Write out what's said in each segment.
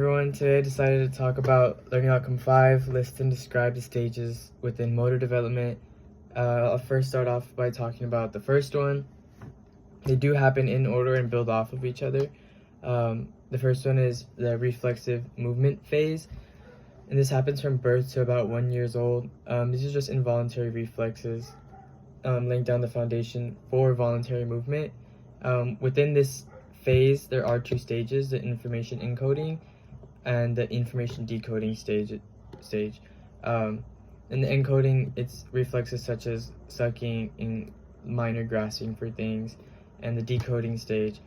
Everyone, today I decided to talk about learning outcome 5, list and describe the stages within motor development. I'll first start off by talking about the first one. They do happen in order and build off of each other. The first one is the reflexive movement phase, and this happens from birth to about 1 year old. These are just involuntary reflexes, laying down the foundation for voluntary movement. Within this phase, there are two stages: the information encoding and the information decoding stage. In the encoding, it's reflexes such as sucking and minor grasping for things, and the decoding stage,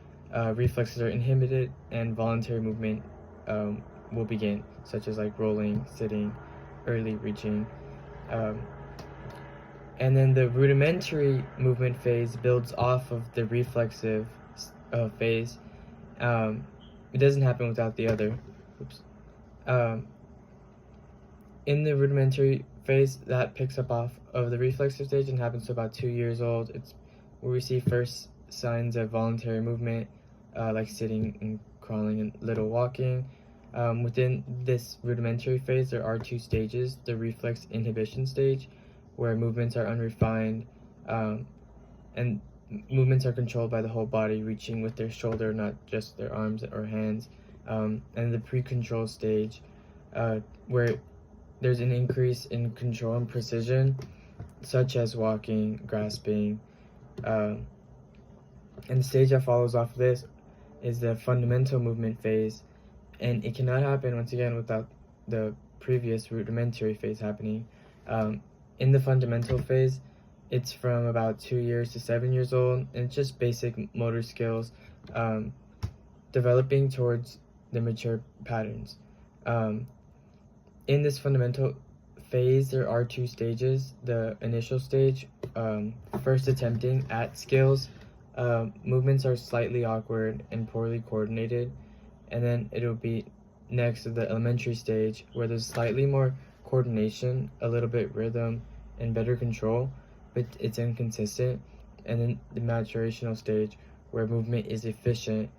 reflexes are inhibited and voluntary movement will begin, such as like rolling, sitting, early reaching. And then the rudimentary movement phase builds off of the reflexive phase. It doesn't happen without the other. In the rudimentary phase, that picks up off of the reflexive stage and happens to about 2 years old. It's where we see first signs of voluntary movement, like sitting and crawling and little walking. Within this rudimentary phase, there are two stages: the reflex inhibition stage, where movements are unrefined, and movements are controlled by the whole body, reaching with their shoulder, not just their arms or hands. And the pre-control stage, where there's an increase in control and precision, such as walking, grasping. And the stage that follows off of this is the fundamental movement phase, and it cannot happen, once again, without the previous rudimentary phase happening. In the fundamental phase, it's from about 2 years to 7 years old, and it's just basic motor skills, developing towards the mature patterns. In this fundamental phase, there are two stages. The initial stage, first attempting at skills, movements are slightly awkward and poorly coordinated, and then it'll be next to the elementary stage, where there's slightly more coordination, a little bit rhythm, and better control, but it's inconsistent. And then the maturational stage, where movement is efficient,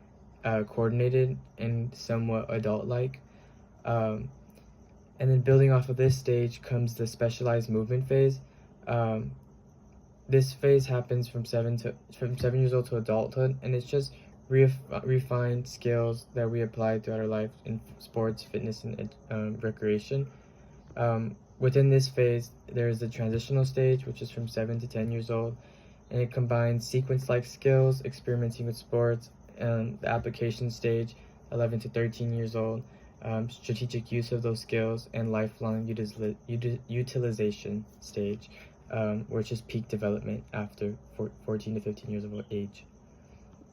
coordinated, and somewhat adult-like. And then building off of this stage comes the specialized movement phase. This phase happens from 7 years old to adulthood, and it's just refined skills that we apply throughout our life in sports, fitness, and recreation. Within this phase, there is the transitional stage, which is from 7 to 10 years old, and it combines sequence-like skills, experimenting with sports, and the application stage, 11 to 13 years old, strategic use of those skills, and lifelong utilization stage, which is peak development after 14 to 15 years of age.